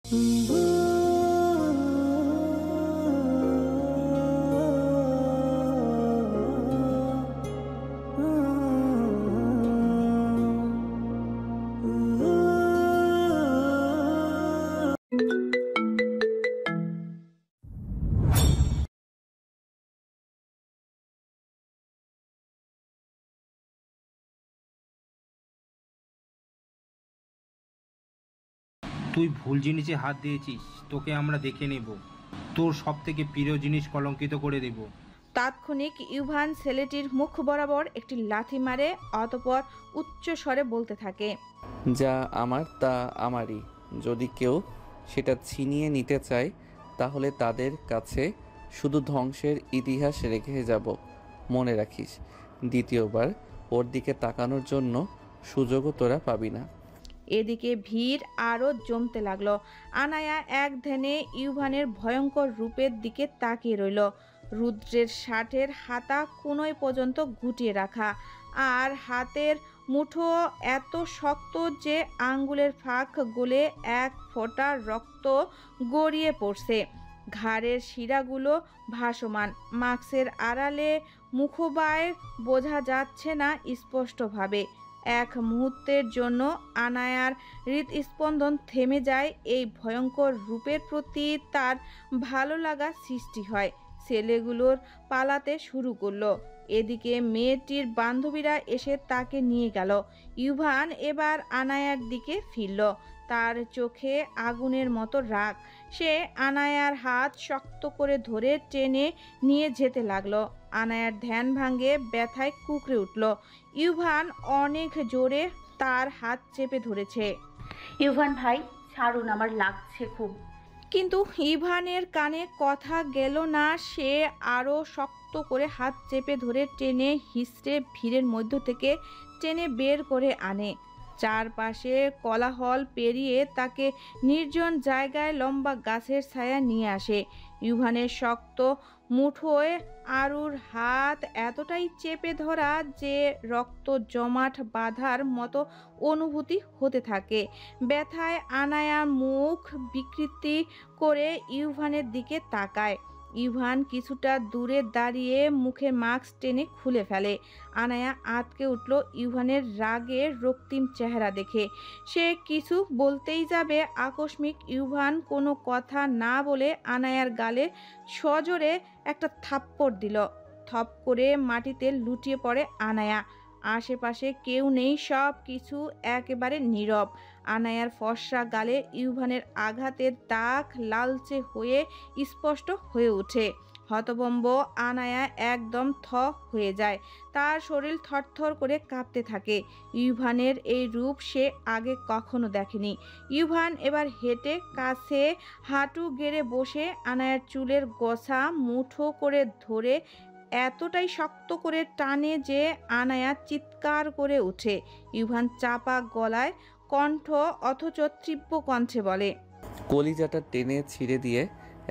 তুই ভুল জিনিসে হাত দিয়েছিস, তোকে আমরা দেখে নেব, তোর সব থেকে প্রিয় জিনিস কলঙ্কিত করে দেব। তাৎক্ষণিক ইউভান ছেলেটির মুখ বরাবর একটি লাথি মারে, অতঃপর উচ্চ স্বরে বলতে থাকে, যা আমার তা আমারই। যদি কেউ সেটা ছিনিয়ে নিতে চায় তাহলে তাদের কাছে শুধু ধ্বংসের ইতিহাস রেখে যাব। মনে রাখিস, দ্বিতীয়বার ওর দিকে তাকানোর জন্য সুযোগও তোরা পাবি না। এদিকে ভিড় আরও জমতে লাগলো। আনায়া এক ধ্যানে ইউভানের ভয়ঙ্কর রূপের দিকে তাকিয়ে রইল। রুদ্রের শার্টের হাতা কোনোই পর্যন্ত গুটিয়ে রাখা, আর হাতের মুঠো এত শক্ত যে আঙ্গুলের ফাঁক গলে এক ফোঁটা রক্ত গড়িয়ে পড়ছে। ঘাড়ের শিরাগুলো ভাসমান, মাস্কের আড়ালে মুখবায় বোঝা যাচ্ছে না স্পষ্টভাবে। এক মুহূর্তের জন্য আনায়ার হৃদস্পন্দন থেমে যায়। এই ভয়ঙ্কর রূপের প্রতি তার ভালো লাগা সৃষ্টি হয়। ছেলেগুলোর পালাতে শুরু করলো। এদিকে মেয়েটির বান্ধবীরা এসে তাকে নিয়ে গেল। ইউভান এবার আনায়ার দিকে ফিরল, তার চোখে আগুনের মতো রাগ। সে আনায়ার হাত শক্ত করে ধরে টেনে নিয়ে যেতে লাগলো। আনায়ার ধ্যান ভাঙে, ব্যথায় কুঁকড়ে উঠল। ইউভান অনেক জোরে তার হাত চেপে ধরেছে। ইউভান ভাই ছাড়ুন, আমার লাগছে খুব। কিন্তু ইভানের কানে কথা গেল না। সে আরও শক্ত করে হাত চেপে ধরে টেনে হিঁচড়ে ভিড়ের মধ্য থেকে টেনে বের করে আনে। চারপাশে কোলাহল পেরিয়ে তাকে নির্জন জায়গায় লম্বা গাছের ছায়া নিয়ে আসে। ইউভানের শক্ত মুঠোয় আরুর হাত এতটাই চেপে ধরা যে রক্ত জমাট বাঁধার মতো অনুভূতি হতে থাকে। ব্যথায় আনায়া মুখ বিকৃতি করে ইউভানের দিকে তাকায়। ইউভান কিছুটা দূরে দাঁড়িয়ে মুখে মাস্ক টেনে খুলে ফেলে। আনায়া আঁতকে উঠল ইউভানের রাগে রক্তিম চেহারা দেখে। সে কিছু বলতেই যাবে, আকস্মিক ইউভান কোনো কথা না বলে আনায়ার গালে সজোরে একটা থাপ্পড় দিল। থপ করে মাটিতে লুটিয়ে পড়ে আনায়া। আশেপাশে কেউ নেই, সব কিছু একেবারে নীরব। আনায়ার ফর্সা গালে ইউভানের আঘাতের দাগ লালচে হয়ে স্পষ্ট হয়ে ওঠে। হতভম্ব আনায়া একদম থ হয়ে যায়। তার শরীর থরথর করে কাঁপতে থাকে। ইউভানের এই রূপ সে আগে কখনো দেখেনি। ইউভান এবার হেঁটে কাছে হাঁটু গেড়ে বসে আনায়ার চুলের গোছা মুঠো করে ধরে এতটাই শক্ত করে টানে যে আনায়া চিৎকার করে ওঠে। ইউভান চাপা গলায় কণ্ঠ অথচ তীব্র কণ্ঠে বলে, কলিজাটা টেনে ছিঁড়ে দিয়ে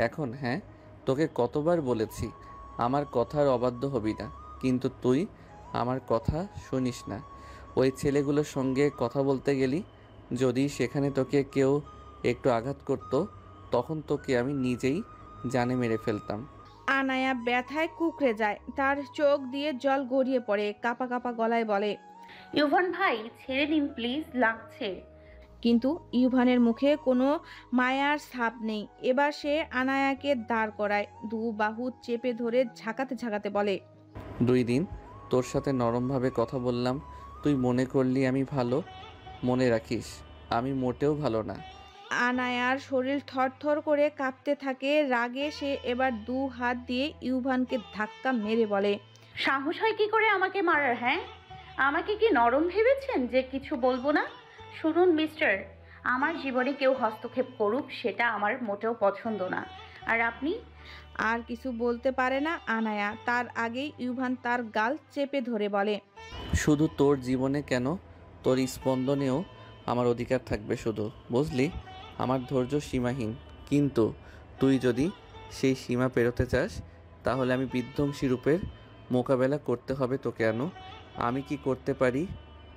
এখন, হ্যাঁ, তোকে কতবার বলেছি আমার কথার অবাধ্য হবি না, কিন্তু তুই আমার কথা শুনিস না। ওই ছেলেগুলোর সঙ্গে কথা বলতে গেলি, যদি সেখানে তোকে কেউ একটু আঘাত করত তখন তোকে আমি নিজেই জানে মেরে ফেলতাম। আনায়া ব্যথায় কুঁকড়ে যায়। তার চোখ দিয়ে জল গড়িয়ে পড়ে। কাঁপা কাঁপা গলায় বলে, ইউভান ভাই ছেড়ে দিন প্লিজ, লাগছে। কিন্তু ইউভানের মুখে কোনো মায়ার ছাপ নেই। এবার সে আনায়াকে দাঁড় করায়, দু বাহু চেপে ধরে ঝাঁকাতে ঝাঁকাতে বলে, 2 দিন তোর সাথে নরমভাবে কথা বললাম, তুই মনে করলি আমি ভালো। মনে রাখিস, আমি মোটেও ভালো না। আনায়ার শরীর থরথর করে কাঁপতে থাকে। রাগে সে এবার 2 হাত দিয়ে ইউভানকে ধাক্কা মেরে বলে, সাহস হয় কি করে আমাকে মারার? হ্যাঁ, আমাকে কি নরম ভেবেছেন যে কিছু বলবো না? শুনুন মিস্টার, আমার জীবনে কেউ হস্তক্ষেপ করুক সেটা আমার মোটেও পছন্দ না। আর আপনি? আর কিছু বলতে পারে না আনায়া। তার আগেই ইউভান তার গাল চেপে ধরে বলে, শুধু তোর জীবনে কেন, তোর স্পন্দনেও আমার অধিকার থাকবে শুধু, বুঝলি? আমার ধৈর্য সীমাহীন, কিন্তু তুই যদি সেই সীমা পেরোতে চাস তাহলে আমি বিধ্বংসী রূপের মোকাবেলা করতে হবে তোকে। আমি কি করতে পারি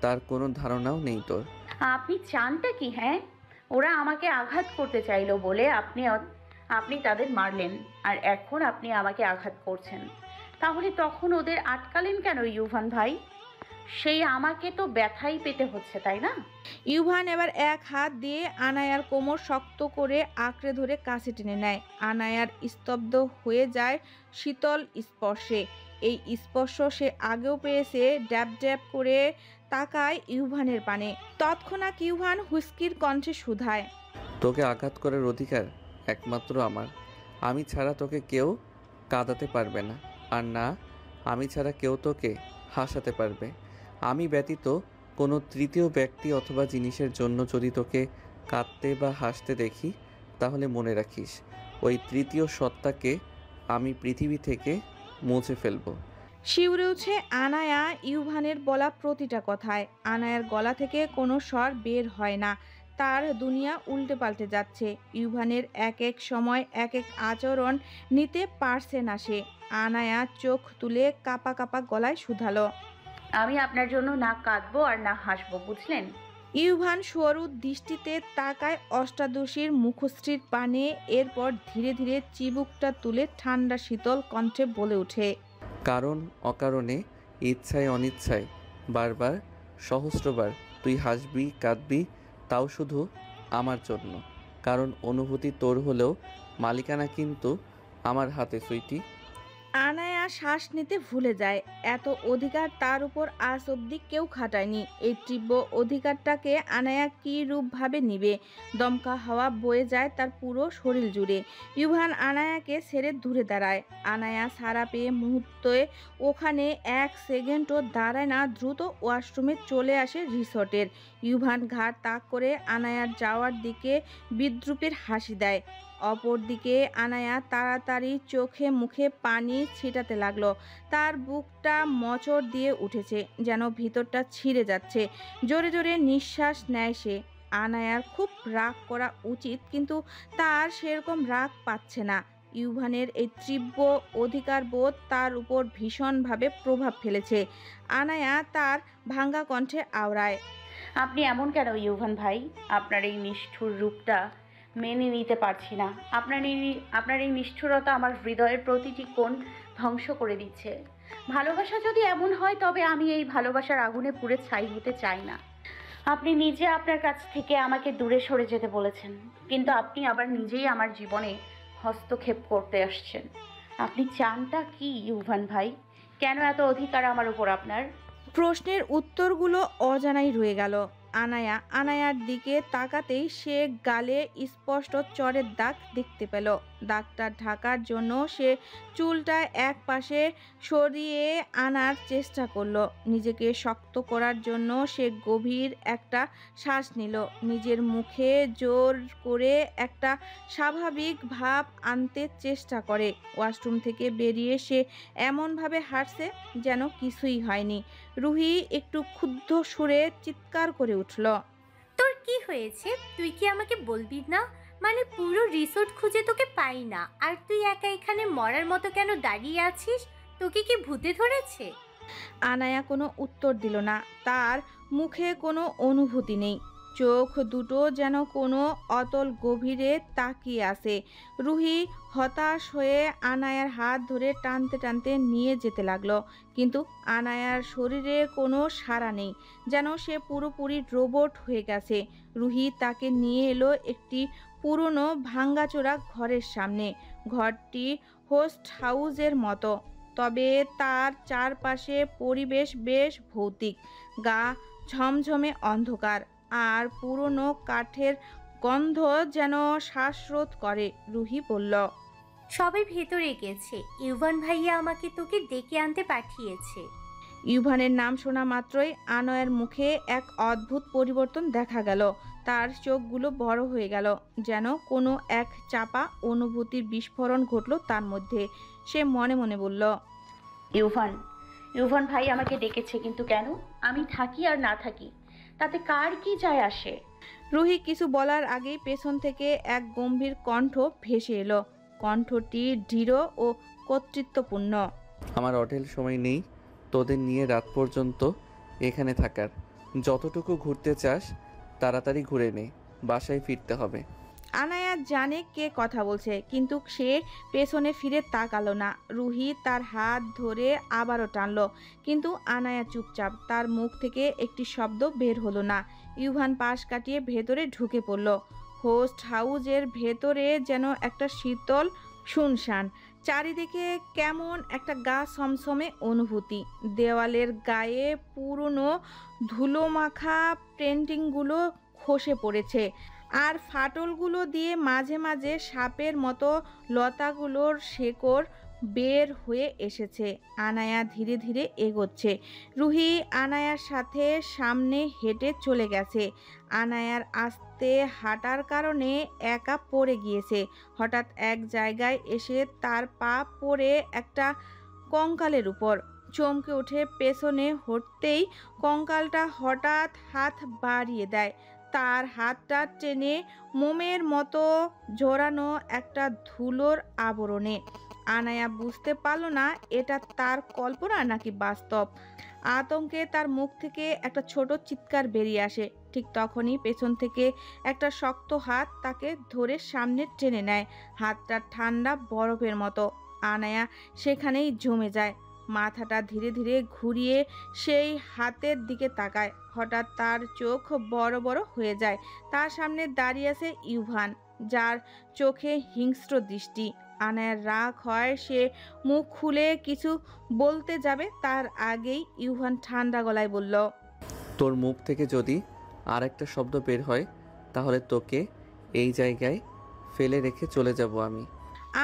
তার কোনো ধারণাও নেই তোর। আপনি চানটা কি? হ্যাঁ, ওরা আমাকে আঘাত করতে চাইলো বলে আপনি তাদের মারলেন, আর এখন আপনি আমাকে আঘাত করছেন। তাহলে তখন ওদের আটকালেন কেন ইউভান ভাই? সেই আমাকে তো ব্যথাই পেতে হচ্ছে, তাই না? ইউভান এবার এক হাত দিয়ে আনায়ার কোমর শক্ত করে আঁকড়ে ধরে কাছে টেনে নেয়। আনায়ার স্তব্ধ হয়ে যায় শীতল স্পর্শে। এই স্পর্শ সে আগেও পেয়েছে। ড্যাব ড্যাব করে তাকায় ইউভানের পানে। তৎক্ষণাৎ ইউভান হুস্কির কণ্ঠে শুধায়, তোকে আঘাত করার অধিকার একমাত্র আমার। আমি ছাড়া তোকে কেউ কাঁদাতে পারবে না, আর না আমি ছাড়া কেউ তোকে হাসাতে পারবে। আমি ব্যতীত কোনো তৃতীয় ব্যক্তি অথবা জিনিসের জন্য যদি তোকে কাঁদতে বা হাসতে দেখি, তাহলে মনে রাখিস ওই তৃতীয় সত্তাকে আমি পৃথিবী থেকে মুছে ফেলবো। শিউরে উঠে আনায়া ইউভানের বলা প্রতিটা কথায়। আনায়ার গলা থেকে কোনো স্বর বের হয় না। তার দুনিয়া উল্টে পাল্টে যাচ্ছে। ইউভানের এক এক সময় এক এক আচরণ নিতে পারছে না সে। আনায়া চোখ তুলে কাপা কাপা গলায় শুধালো, আমি আপনার জন্য না কাঁদবো আর না হাসবো, বুঝলেন? ইউভান সরু দৃষ্টিতে তাকায় অষ্টাদশীর মুখশ্রীর পানে। এরপর ধীরে ধীরে চিবুকটা তুলে ঠান্ডা শীতল কণ্ঠে বলে ওঠে, কারণ অকারণে, ইচ্ছায় অনিচ্ছায়, বারবার সহস্রবার তুই হাসবি কাঁদবি, তাও শুধু আমার জন্য। কারণ অনুভূতি তোর হলেও মালিকানা কিন্তু আমার হাতে, সুইটি। আনায়া শ্বাস নিতে ভুলে যায়। এত অধিকার তার উপর আজ অব্দি কেউ খাটায়নি। এই তীব্র অধিকারটাকে আনায়া কী রূপভাবে নিবে? দমকা হাওয়া বয়ে যায় তার পুরো শরীর জুড়ে। ইউভান আনায়াকে ছেড়ে দূরে দাঁড়ায়। আনায়া সাড়া পেয়ে মুহূর্তে ওখানে এক সেকেন্ডও দাঁড়ায় না, দ্রুত ওয়াশরুমে চলে আসে রিসর্টের। ইউভান ঘাড় তাক করে আনায়ার যাওয়ার দিকে বিদ্রূপের হাসি দেয়। অপরদিকে আনায়া তাড়াতাড়ি চোখে মুখে পানি ছিটাতে লাগলো। তার বুকটা মোচড় দিয়ে উঠেছে, যেন ভিতরটা ছিঁড়ে যাচ্ছে। জোরে জোরে নিঃশ্বাস নেয় সে। আনায়ার খুব রাগ করা উচিত, কিন্তু তার সেরকম রাগ পাচ্ছে না। ইউভানের এই তীব্র অধিকারবোধ তার উপর ভীষণভাবে প্রভাব ফেলেছে। আনায়া তার ভাঙ্গা কণ্ঠে আওড়ায়, আপনি এমন কেন ইউভান ভাই? আপনার এই নিষ্ঠুর রূপটা মেনে নিতে পারছি না। আপনার এই নিষ্ঠুরতা আমার হৃদয়ের প্রতিটি কোণ ধ্বংস করে দিচ্ছে। ভালোবাসা যদি এমন হয়, তবে আমি এই ভালোবাসার আগুনে পুড়ে ছাই হতে চাই না। আপনি নিজে আপনার কাছ থেকে আমাকে দূরে সরে যেতে বলেছেন, কিন্তু আপনি আবার নিজেই আমার জীবনে হস্তক্ষেপ করতে আসছেন। আপনি চানটা কি ইউভান ভাই? কেন এত অধিকার আমার উপর আপনার? প্রশ্নের উত্তরগুলো অজানাই রয়ে গেল। আনায়ার দিকে তাকাতেই সে গালে স্পষ্ট চড়ের দাগ দেখতে পেল। দাগটা ঢাকার জন্য সে চুলটা এক পাশে সরিয়ে আনার চেষ্টা করলো। নিজেকে শক্ত করার জন্য সে গভীর একটা শ্বাস নিল। নিজের মুখে জোর করে একটা স্বাভাবিক ভাব আনতে চেষ্টা করে। ওয়াশরুম থেকে বেরিয়ে সে এমনভাবে হাঁটছে যেন কিছুই হয়নি। রুহি একটু ক্ষুব্ধ সুরে চিৎকার করে উঠল, তোর কি হয়েছে? তুই কি আমাকে বলবি না? মানে পুরো রিসোর্ট খুঁজে তোকে পাই না, আর তুই একা এখানে মরার মতো কেন দাঁড়িয়ে আছিস? তোকে কি ভূতে ধরেছে? আনায়া কোনো উত্তর দিল না। তার মুখে কোনো অনুভূতি নেই। চোখ দুটো যেন কোনো অতল গভীরে তাকিয়ে আছে। রুহি হতাশ হয়ে আনায়ার হাত ধরে টানতে টানতে নিয়ে যেতে লাগলো, কিন্তু আনায়ার শরীরে কোনো সাড়া নেই, যেন সে পুরোপুরি রোবট হয়ে গেছে। রুহি তাকে নিয়ে এলো একটি পুরনো ভাঙ্গাচোরা ঘরের সামনে। ঘরটি হোস্ট হাউসের মতো, তবে তার চারপাশে পরিবেশ বেশ ভৌতিক। গা ঝমঝমে অন্ধকার, আর পুরনো কাঠের গন্ধ যেন শ্বাসরোধ করে। রুহি বলল, সবাই ভেতরে গেছে। ইউভান ভাইয়া আমাকে তোকে ডেকে আনতে পাঠিয়েছে। ইউভানের নাম শোনা মাত্রই আনয়ের মুখে এক অদ্ভুত পরিবর্তন দেখা গেল। তার চোখগুলো বড় হয়ে গেল, যেন কোনো এক চাপা অনুভূতির বিস্ফোরণ ঘটল তার মধ্যে। সে মনে মনে বলল, ইউভান ভাই আমাকে ডেকেছে, কিন্তু কেন? আমি থাকি আর না থাকি তাতে কার কি যায় আসে? রুহি কিছু বলার আগেই পেছন থেকে এক গম্ভীর কণ্ঠ ভেসে এলো। কণ্ঠটি দৃঢ় ও কর্তৃত্বপূর্ণ। আমার অঢেল সময় নেই তোদের নিয়ে রাত পর্যন্ত এখানে থাকার। যতটুকু ঘুরতে চাস তাড়াতাড়ি ঘুরে নে, বাসায় ফিরতে হবে। আনায়া জানে কে কথা বলছে, কিন্তু সে পেছনে ফিরে তাকালো না। রুহি তার হাত ধরে আবারও টানলো, কিন্তু আনায়া চুপচাপ। তার মুখ থেকে একটি শব্দ বের হলো না। ইউভান পাশ কাটিয়ে ভেতরে ঢুকে পড়ল। হোস্ট হাউজের ভেতরে যেন একটা শীতল শুনশান, চারিদিকে কেমন একটা গা সমসমে অনুভূতি। দেওয়ালের গায়ে পুরনো ধুলোমাখা পেন্টিংগুলো খসে পড়েছে, আর ফাটলগুলো দিয়ে মাঝে মাঝে সাপের মতো লতাগুলোর শেকড় বের হয়ে এসেছে। আনায়া ধীরে ধীরে এগোচ্ছে। রুহি আনায়ার সাথে সামনে হেঁটে চলে গেছে। আনায়ার আস্তে হাঁটার কারণে একা পড়ে গিয়েছে। হঠাৎ এক জায়গায় এসে তার পা পড়ে একটা কঙ্কালের উপর। চমকে উঠে পেছনে হটতেই কঙ্কালটা হঠাৎ হাত বাড়িয়ে দেয়। তার হাতটা টেনে মোমের মতো জড়ানো একটা ধুলোর আবরণে। আনায়া বুঝতে পারল না এটা তার কল্পনা নাকি বাস্তব। আতঙ্কে তার মুখ থেকে একটা ছোট চিৎকার বেরিয়ে আসে। ঠিক তখনই পেছন থেকে একটা শক্ত হাত তাকে ধরে সামনে টেনে নেয়। হাতটা ঠান্ডা বরফের মতো। আনায়া সেখানেই জমে যায়। মাথাটা ধীরে ধীরে ঘুরিয়ে সেই হাতের দিকে তাকায়। হঠাৎ তার চোখ বড় বড় হয়ে যায়। তার সামনে দাঁড়িয়ে আছে ইউভান, যার চোখে হিংস্র দৃষ্টি। আনায়ার রাগ হয়, সে মুখ খুলে কিছু বলতে যাবে, তার আগেই ইউভান ঠান্ডা গলায় বলল, তোর মুখ থেকে যদি আর একটা শব্দ বের হয় তাহলে তোকে এই জায়গায় ফেলে রেখে চলে যাব আমি।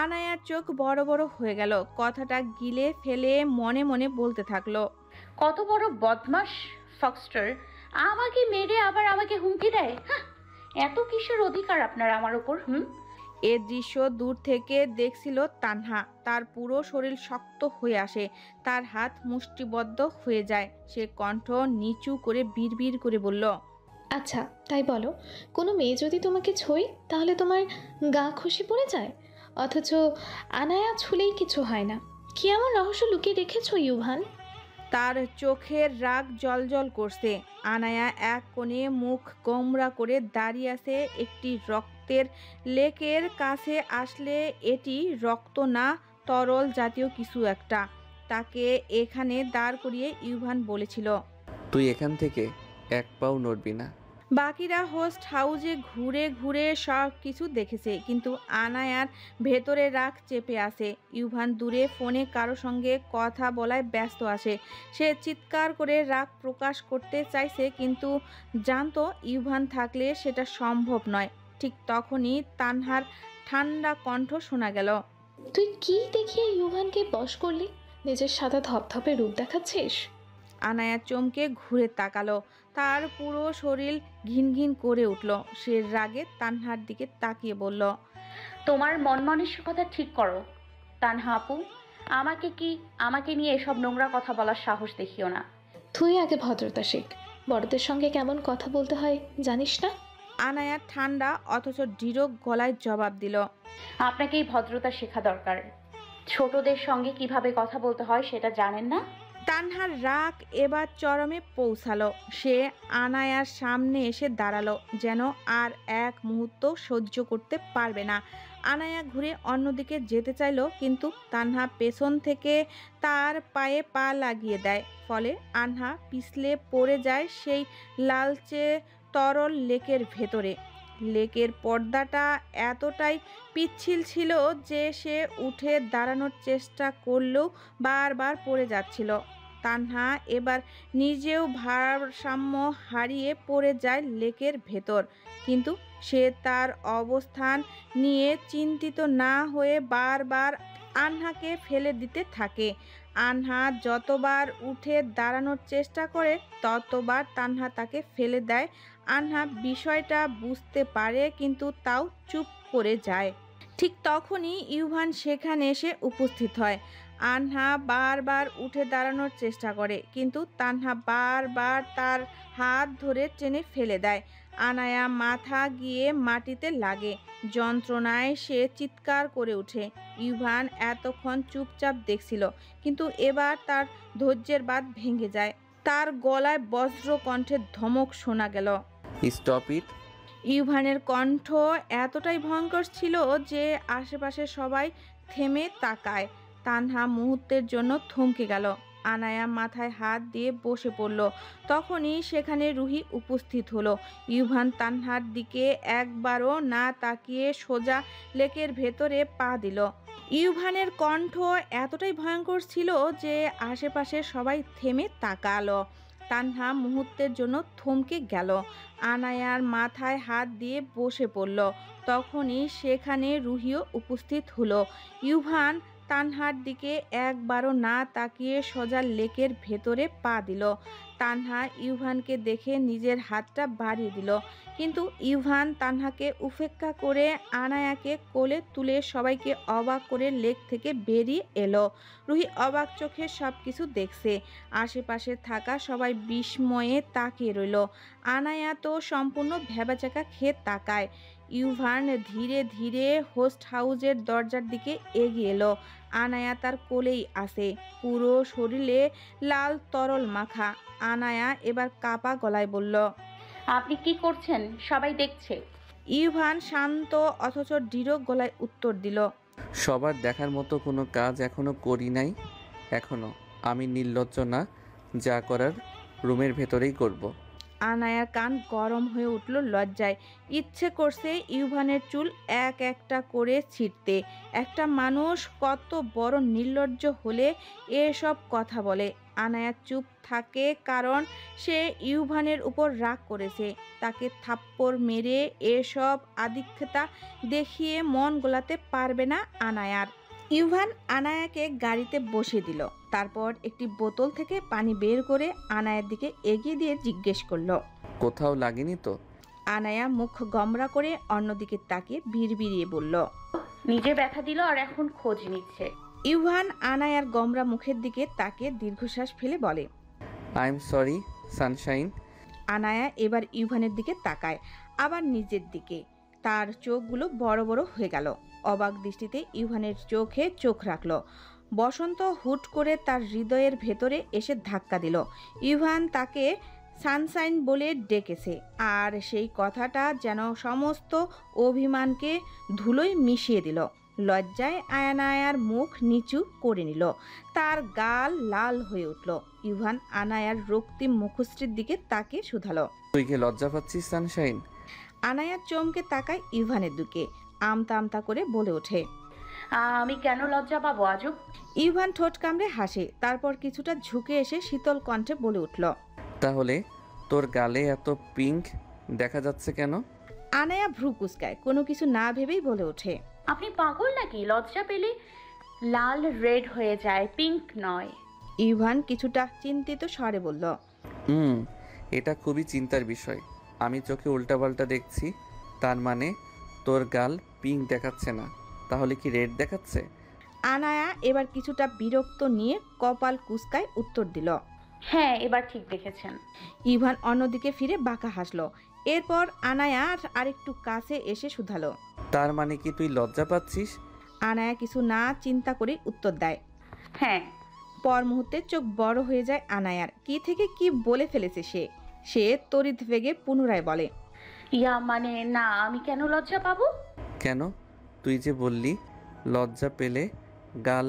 আনায়ার চোখ বড় বড় হয়ে গেল। কথাটা গিলে ফেলে মনে মনে বলতে থাকলো, কত বড় বদমাস ফক্সটার, আমাকে মেরে আবার আমাকে হুমকি দেয়। হাহ, এত কিসের অধিকার আপনার আমার উপর? এ দৃশ্য দূর থেকে দেখছিল তানহা। তার পুরো শরীর শক্ত হয়ে আসে, তার হাত মুষ্টিবদ্ধ হয়ে যায়। সে কণ্ঠ নিচু করে বিড়বিড় করে বলল, আচ্ছা তাই বলো, কোনো মেয়ে যদি তোমাকে ছোঁয় তাহলে তোমার গা খসে পড়ে যায়, অথচ আনায়া ছুলেই কিছু হয় না। কি এমন রহস্য লুকিয়ে রেখেছো ইউভান? তার চোখের রাগ জলজল করছে। আনায়া এক কোণে মুখ গোমরা করে দাঁড়িয়ে আছে। একটি রক্তের লেকের কাছে আসলে এটি রক্ত না, তরল জাতীয় কিছু একটা। তাকে এখানে দাঁড় করিয়ে ইউভান বলেছিল, তুই এখান থেকে এক পাও নড়বি না। বাকিরা হোস্ট হাউজে ঘুরে ঘুরে সব কিছু দেখেছে, কিন্তু আনায়ার ভেতরে রাগ চেপে আসে। ইউভান দূরে ফোনে কারো সঙ্গে কথা বলায় ব্যস্ত আসে। সে চিৎকার করে রাগ প্রকাশ করতে চাইছে, কিন্তু জানতো ইউভান থাকলে সেটা সম্ভব নয়। ঠিক তখনই তানহার ঠান্ডা কণ্ঠ শোনা গেল, তুই কি দেখিয়ে ইউভানকে বশ করলি? নিজের সাদা ধপধপে রূপ দেখাচ্ছিস? আনায়া চমকে ঘুরে তাকালো। তার পুরো শরীর ঘিন ঘিন করে উঠল। সে রাগে তানহার দিকে তাকিয়ে বলল, তোমার মন মানসিকতা ঠিক করো তানহা আপু। আমাকে নিয়ে এসব নোংরা কথা বলার সাহস দেখিও না। তুই আগে ভদ্রতা শেখ। বড়দের সঙ্গে কেমন কথা বলতে হয় জানিস না? আনায়া ঠান্ডা অথচ দৃঢ় গলায় জবাব দিল, আপনাকেই ভদ্রতা শেখা দরকার। ছোটদের সঙ্গে কিভাবে কথা বলতে হয় সেটা জানেন না? তানহার রাগ এবার চরমে পৌঁছালো। সে আনায়ার সামনে এসে দাঁড়ালো, যেন আর এক মুহূর্ত সহ্য করতে পারবে না। আনায়া ঘুরে অন্যদিকে যেতে চাইল, কিন্তু তানহা পেছন থেকে তার পায়ে পা লাগিয়ে দেয়। ফলে আনহা পিছলে পড়ে যায় সেই লালচে তরল লেকের ভেতরে। লেকের পর্দাটা এতটাই পিচ্ছিল ছিল যে সে উঠে দাঁড়ানোর চেষ্টা করলেও বারবার পড়ে যাচ্ছিল। তানহা এবার নিজেও ভারসাম্য হারিয়ে পড়ে যায় লেকের ভেতর, কিন্তু সে তার অবস্থান নিয়ে চিন্তিত না হয়ে বারবার আনহাকে ফেলে দিতে থাকে। আনহা যতবার উঠে দাঁড়ানোর চেষ্টা করে ততবার তানহা তাকে ফেলে দেয়। আনহা বিষয়টা বুঝতে পারে, কিন্তু তাও চুপ করে যায়। ঠিক তখনই ইউভান সেখানে এসে উপস্থিত হয়। আনহা বারবার উঠে দাঁড়ানোর চেষ্টা করে, কিন্তু তানহা বারবার তার হাত ধরে টেনে ফেলে দেয়। আনায়া মাথা গিয়ে মাটিতে লাগে। যন্ত্রণায় সে চিৎকার করে ওঠে। ইউভান এতক্ষণ চুপচাপ দেখছিল, কিন্তু এবার তার ধৈর্যের বাঁধ ভেঙে যায়। তার গলায় বজ্র কণ্ঠে ধমক শোনা গেল, স্টপ ইট। ইউভানের কণ্ঠ এতটাই ভয়ঙ্কর ছিল যে আশেপাশে সবাই থেমে তাকায়। তানহা মুহূর্তের জন্য থমকে গেল। আনায়া মাথায় হাত দিয়ে বসে পড়ল। তখনই সেখানে রুহি উপস্থিত হলো। ইউভান তানহার দিকে একবারও না তাকিয়ে সোজা লেকের ভেতরে পা দিল। ইউভানের কণ্ঠ এতটাই ভয়ঙ্কর ছিল যে আশেপাশে সবাই থেমে তাকালো। তানহা মুহূর্তের জন্য থমকে গেল। আনায়ার মাথায় হাত দিয়ে বসে পড়ল। তখনই সেখানে রুহিও উপস্থিত হলো। ইউভান তানহার দিকে একবারও না তাকিয়ে সোজা লেকের ভেতরে পা দিল। তানহা ইউভানকে দেখে নিজের হাতটা বাড়িয়ে দিল, কিন্তু ইউভান তানহাকে উপেক্ষা করে আনায়াকে কোলে তুলে সবাইকে অবাক করে লেক থেকে বেরিয়ে এলো। রুহি অবাক চোখে সব কিছু দেখছে। আশেপাশে থাকা সবাই বিস্ময়ে তাকিয়ে রইল। আনায়া তো সম্পূর্ণ ভ্যাবাচাকা খেয়ে তাকায়। ইউভান ধীরে ধীরে হোস্ট হাউসের দরজার দিকে এগিয়ে এলো। আনায়া তার কোলেই আসে, পুরো শরীরে লাল তরল মাখা। আনায়া এবার কাপা গলায় বলল, আপনি কি করছেন? সবাই দেখছে। ইউভান শান্ত অথচ দৃঢ় গলায় উত্তর দিল, সবার দেখার মতো কোনো কাজ এখনো করি নাই। এখনো আমি নির্লজ্জ না, যা করার রুমের ভেতরেই করব। আনায়ার কান গরম হয়ে উঠল লজ্জায়। ইচ্ছে করছে ইউভানের চুল এক একটা করে ছিঁড়তে। একটা মানুষ কত বড় নির্লজ্জ হলে এসব কথা বলে। আনায়া চুপ থাকে কারণ সে ইউভানের উপর রাগ করেছে। তাকে থাপ্পড় মেরে এসব আদিক্ষেতা দেখিয়ে মন গোলাতে পারবে না আনায়ার। ইউভান আনায়াকে গাড়িতে বসিয়ে দিল। তারপর একটি বোতল থেকে পানি বের করে আনায়ার দিকে এগিয়ে দিয়ে জিজ্ঞেস করলো, কোথাও লাগেনি তো? আনায়া মুখ গমরা করে অন্যদিকে তাকিয়ে বিড়বিড়িয়ে বলল, নিজে ব্যথা দিল আর এখন খোঁজ নিচ্ছে। ইউভান আনায়ার গমরা মুখের দিকে তাকিয়ে দীর্ঘশ্বাস ফেলে বলে, I am sorry Sunshine. Anaya এবার ইউভানের দিকে তাকায়, আবার নিজের দিকে। তার চোখগুলো বড় বড় হয়ে গেল। অবাক দৃষ্টিতে ইউভানের চোখে চোখ রাখল। বসন্ত হুট করে তার হৃদয়ের ভেতরে এসে ধাক্কা দিল। ইউভান তাকে সানশাইন বলে ডেকেছে, আর সেই কথাটা যেন সমস্ত অভিমানকে ধুলোয় মিশিয়ে দিল। লজ্জায় আনায়ার মুখ নিচু করে নিল। তার গাল লাল হয়ে উঠল। ইউভান আনায়ার রক্তিম মুখশ্রীর দিকে তাকে শুধালো, তুই কি লজ্জা পাচ্ছিস সানশাইন? আনায়া চমকে তাকায় ইউভানের দিকে। আমতা আমতা করে বলে ওঠে, আমি কেন লজ্জা পাবো আজব? ইউভান ঠোঁট কামড়ে হাসে। তারপর কিছুটা ঝুঁকে এসে শীতল কণ্ঠে বলে উঠল, তাহলে তোর গালে এত পিঙ্ক দেখা যাচ্ছে কেন? আনায়া ভ্রু কুঁচকায়, কোনো কিছু না ভেবেই বলে ওঠে, আপনি পাগল নাকি? লজ্জা পেলে লাল রেড হয়ে যায়, পিঙ্ক নয়। ইউভান কিছুটা চিন্তিত স্বরে বলল, এটা খুবই চিন্তার বিষয়। আমি চোখে উল্টাপাল্টা দেখছি, তার মানে তোর গাল পিঙ্ক দেখাচ্ছে না, তাহলে কি রেড দেখাচ্ছে? আনায়া এবার কিছুটা বিরক্ত নিয়ে কপাল কুঁচকায় উত্তর দিল। হ্যাঁ, এবার ঠিক দেখেছেন। ইভান অন্যদিকে ফিরে বাঁকা হাসলো। এরপর আনায়া আরেকটু কাছে এসে শুধালো, তার মানে কি তুই লজ্জা পাচ্ছিস? আনায়া কিছু না চিন্তা করে উত্তর দেয়, হ্যাঁ। পর মুহূর্তে চোখ বড় হয়ে যায় আনায়ার। কি থেকে কি বলে ফেলেছে সে তড়িৎ বেগে পুনরায় বলে, ইয়া মানে না, আমি কেন লজ্জা পাবো? কেন? তুই যে বললি লজ্জা পেলে গাল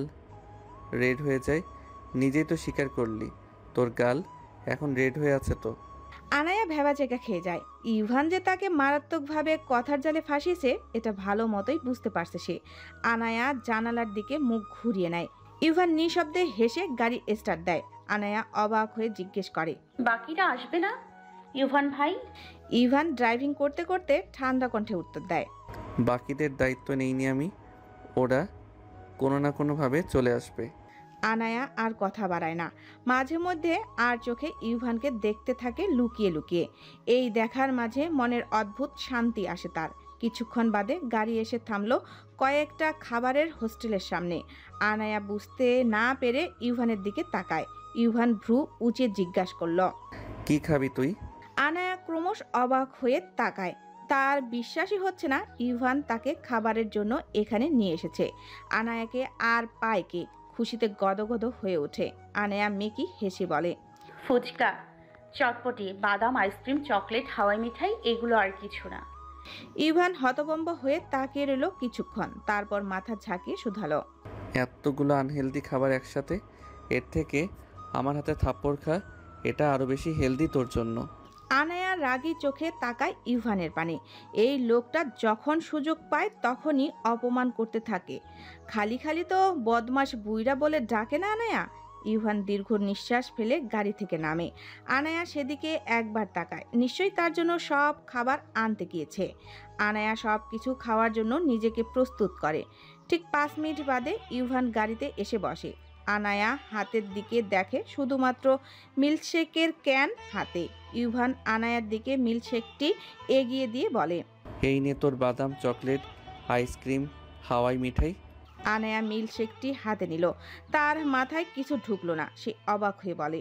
রেড হয়ে যায়, নিজেই তো স্বীকার করলি তোর গাল এখন রেড হয়ে আছে তো। আনায়া ভেবাচেকা খেয়ে যায়। ইভান যে তাকে মারাত্মকভাবে কথার জালে ফাঁসিয়েছে এটা ভালো মতোই বুঝতে পারছে সে। আনায়া জানালার দিকে মুখ ঘুরিয়ে নেয়। ইভান নিঃশব্দে হেসে গাড়ি স্টার্ট দেয়। আনায়া অবাক হয়ে জিজ্ঞেস করে, বাকিরা আসবে না ইউভান ভাই? ইভান ড্রাইভিং করতে করতে ঠান্ডা কণ্ঠে উত্তর দেয়, বাকিদের দায়িত্ব নেইনি আমি, ওরা কোনো না কোনোভাবে চলে আসবে। আনায়া আর কথা বাড়ায় না। মাঝে মধ্যে আর চোখে ইউভানকে দেখতে থাকে লুকিয়ে লুকিয়ে। এই দেখার মাঝে মনের অদ্ভুত শান্তি আসে তার। কিছুক্ষণ বাদে গাড়ি এসে থামলো কয়েকটা খাবারের হোস্টেলের সামনে। আনায়া বুঝতে না পেরে ইউভানের দিকে তাকায়। ইউভান ভ্রু উঁচিয়ে জিজ্ঞাসা করল, কি খাবি তুই? আনায়া ক্রমশ অবাক হয়ে তাকায়। তার বিশ্বাসই হচ্ছে না ইভান তাকে খাবারের জন্য এখানে নিয়ে এসেছে। আনায়াকে আর পায় কে, খুশিতে গদগদ হয়ে ওঠে। আনায়া মেকি হেসে বলে, ফুচকা, চটপটি, বাদাম, আইসক্রিম, চকলেট, হাওয়াই মিঠাই, এগুলো আর কিছু না। ইভান হতভম্ব হয়ে তাকিয়ে রইল কিছুক্ষণ, তারপর মাথা ঝাঁকিয়ে শুধালো। এতগুলো আনহেলদি খাবার একসাথে, এর থেকে আমার হাতে থাপ্পড় খা, এটা আরও বেশি হেলদি তোর জন্য। আনায়া রাগী চোখে তাকায় ইভানের পানে। এই লোকটা যখন সুযোগ পায় তখনই অপমান করতে থাকে। খালি খালি তো বদমাস বুইরা বলে ডাকে না আনায়া। ইভান দীর্ঘ নিঃশ্বাস ফেলে গাড়ি থেকে নামে। আনায়া সেদিকে একবার তাকায়, নিশ্চয়ই তার জন্য সব খাবার আনতে গিয়েছে। আনায়া সব কিছু খাওয়ার জন্য নিজেকে প্রস্তুত করে। ঠিক 5 মিনিট বাদে ইভান গাড়িতে এসে বসে। আনায়া হাতের দিকে দেখে, শুধুমাত্র মিল্কশেকের ক্যান হাতে। ইভান আনায়ার দিকে মিল্কশেকটি এগিয়ে দিয়ে বলে, এই নে তোর বাদাম, চকলেট, আইসক্রিম, হাওয়াই মিঠাই। আনায়া মিল্কশেকটি হাতে নিল। তার মাথায় কিছু ঢুকলো না। সে অবাক হয়ে বলে,